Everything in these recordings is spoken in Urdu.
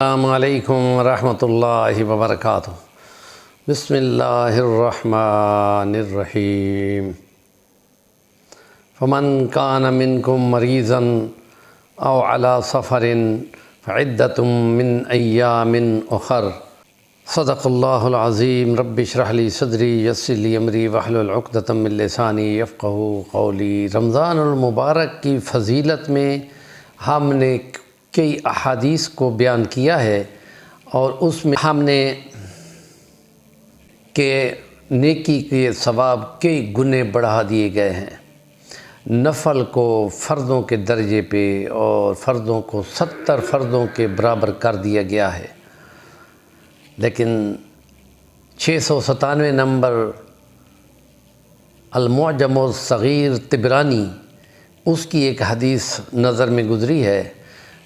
السلام علیکم ورحمۃ اللہ وبرکاتہ۔ بسم اللہ الرحمن الرحیم۔ فمن کان منکم مریضا او علی سفر فعدۃ من ایام اخر۔ صدق اللہ العظیم۔ رب اشرح لی صدری یسر لی امری واحلل عقدۃ من لسانی یفقہوا قولی۔ رمضان المبارک کی فضیلت میں ہم نے کئی احادیث کو بیان کیا ہے، اور اس میں ہم نے کہ نیکی کے ثواب کئی گنے بڑھا دیے گئے ہیں، نفل کو فرضوں کے درجے پہ اور فرضوں کو 70 فرضوں کے برابر کر دیا گیا ہے۔ لیکن 697 نمبر المعجم الصغیر طبرانی، اس کی ایک حدیث نظر میں گزری ہے،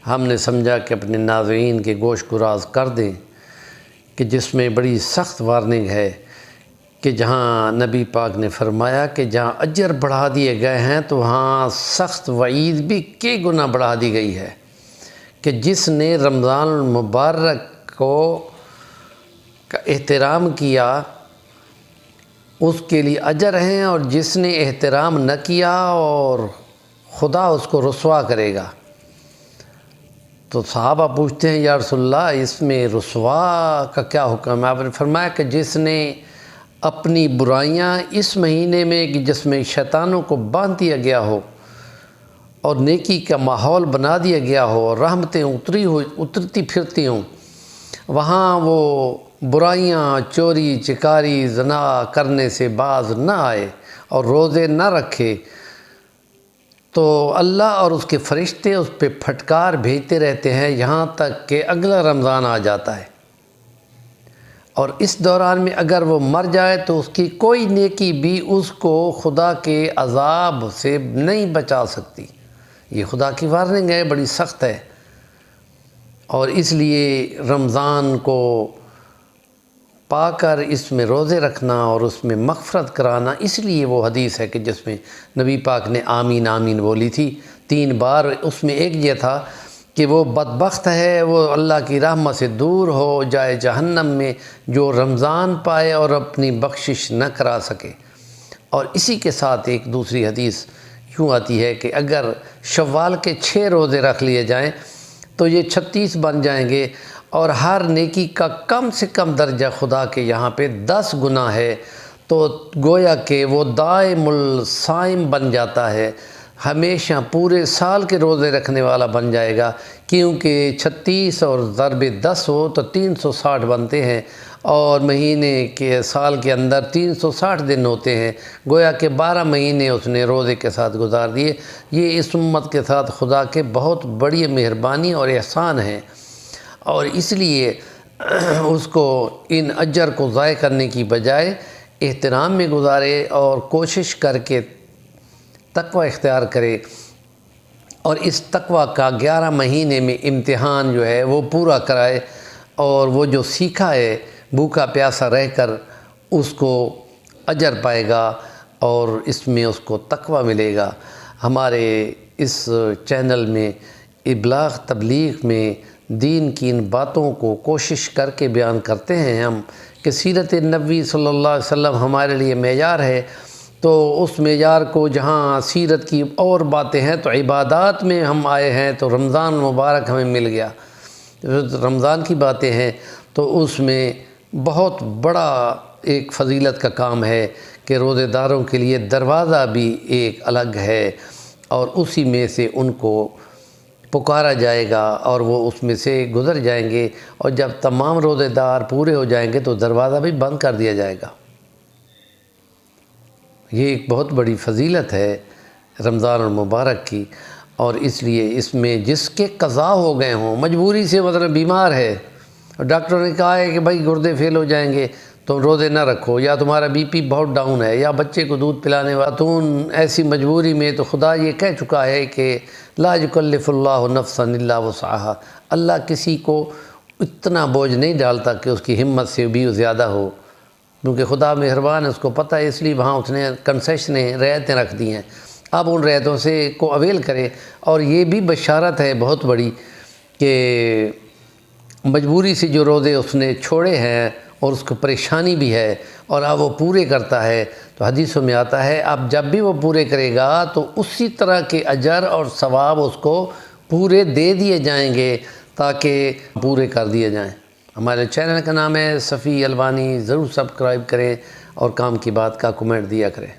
ہم نے سمجھا کہ اپنے ناظرین کے گوش گراز کر دیں، کہ جس میں بڑی سخت وارننگ ہے کہ جہاں نبی پاک نے فرمایا کہ جہاں اجر بڑھا دیے گئے ہیں تو وہاں سخت وعید بھی کئی گنا بڑھا دی گئی ہے، کہ جس نے رمضان المبارک کو کا احترام کیا اس کے لیے اجر ہیں، اور جس نے احترام نہ کیا اور خدا اس کو رسوا کرے گا۔ تو صحابہ پوچھتے ہیں یا رسول اللہ اس میں رسوا کا کیا حکم ہے؟ آپ نے فرمایا کہ جس نے اپنی برائیاں اس مہینے میں کہ جس میں شیطانوں کو باندھ دیا گیا ہو اور نیکی کا ماحول بنا دیا گیا ہو اور رحمتیں اترتی پھرتی ہوں، وہاں وہ برائیاں چوری چکاری زنا کرنے سے باز نہ آئے اور روزے نہ رکھے، تو اللہ اور اس کے فرشتے اس پہ پھٹکار بھیجتے رہتے ہیں یہاں تک کہ اگلا رمضان آ جاتا ہے، اور اس دوران میں اگر وہ مر جائے تو اس کی کوئی نیکی بھی اس کو خدا کے عذاب سے نہیں بچا سکتی۔ یہ خدا کی وارننگ ہے، بڑی سخت ہے، اور اس لیے رمضان کو پا کر اس میں روزے رکھنا اور اس میں مغفرت کرانا، اس لیے وہ حدیث ہے کہ جس میں نبی پاک نے آمین آمین بولی تھی 3 بار۔ اس میں ایک یہ تھا کہ وہ بدبخت ہے، وہ اللہ کی رحمت سے دور ہو جائے جہنم میں، جو رمضان پائے اور اپنی بخشش نہ کرا سکے۔ اور اسی کے ساتھ ایک دوسری حدیث یوں آتی ہے کہ اگر شوال کے 6 روزے رکھ لیے جائیں تو یہ 36 بن جائیں گے، اور ہر نیکی کا کم سے کم درجہ خدا کے یہاں پہ 10 گنا ہے، تو گویا کہ وہ دائم الصائم بن جاتا ہے، ہمیشہ پورے سال کے روزے رکھنے والا بن جائے گا، کیونکہ 36 اور ضرب 10 ہو تو 360 بنتے ہیں، اور مہینے کے سال کے اندر 360 دن ہوتے ہیں، گویا کہ 12 مہینے اس نے روزے کے ساتھ گزار دیے۔ یہ اس امت کے ساتھ خدا کے بہت بڑی مہربانی اور احسان ہے، اور اس لیے اس کو ان اجر کو ضائع کرنے کی بجائے احترام میں گزارے اور کوشش کر کے تقوی اختیار کرے، اور اس تقوی کا 11 مہینے میں امتحان جو ہے وہ پورا کرائے، اور وہ جو سیکھا ہے بھوکا پیاسا رہ کر اس کو اجر پائے گا، اور اس میں اس کو تقوی ملے گا۔ ہمارے اس چینل میں ابلاغ تبلیغ میں دین کی ان باتوں کو کوشش کر کے بیان کرتے ہیں ہم، کہ سیرت نبوی صلی اللہ علیہ وسلم ہمارے لیے معیار ہے، تو اس معیار کو جہاں سیرت کی اور باتیں ہیں تو عبادات میں ہم آئے ہیں، تو رمضان مبارک ہمیں مل گیا، رمضان کی باتیں ہیں، تو اس میں بہت بڑا ایک فضیلت کا کام ہے کہ روزے داروں کے لیے دروازہ بھی ایک الگ ہے، اور اسی میں سے ان کو پکارا جائے گا اور وہ اس میں سے گزر جائیں گے، اور جب تمام روزے دار پورے ہو جائیں گے تو دروازہ بھی بند کر دیا جائے گا۔ یہ ایک بہت بڑی فضیلت ہے رمضان المبارک کی، اور اس لیے اس میں جس کے قضا ہو گئے ہوں، مجبوری سے مطلب بیمار ہے اور ڈاکٹر نے کہا ہے کہ بھائی گردے فیل ہو جائیں گے تو روزے نہ رکھو، یا تمہارا بی پی بہت ڈاؤن ہے، یا بچے کو دودھ پلانے والا خاتون ایسی مجبوری میں، تو خدا یہ کہہ چکا ہے کہ لا یکلف اللہ نفسا الا وسعها، اللہ کسی کو اتنا بوجھ نہیں ڈالتا کہ اس کی ہمت سے بھی زیادہ ہو، کیونکہ خدا مہربان ہے، اس کو پتہ ہے، اس لیے وہاں اس نے کنسیشنیں رعایتیں رکھ دی ہیں، اب ان رعایتوں سے کو اویل کرے۔ اور یہ بھی بشارت ہے بہت بڑی کہ مجبوری سے جو روزے اس نے چھوڑے ہیں اور اس کو پریشانی بھی ہے اور اب وہ پورے کرتا ہے، تو حدیثوں میں آتا ہے اب جب بھی وہ پورے کرے گا تو اسی طرح کے اجر اور ثواب اس کو پورے دے دیے جائیں گے تاکہ پورے کر دیے جائیں۔ ہمارے چینل کا نام ہے صفی الوانی، ضرور سبسکرائب کریں اور کام کی بات کا کمنٹ دیا کریں۔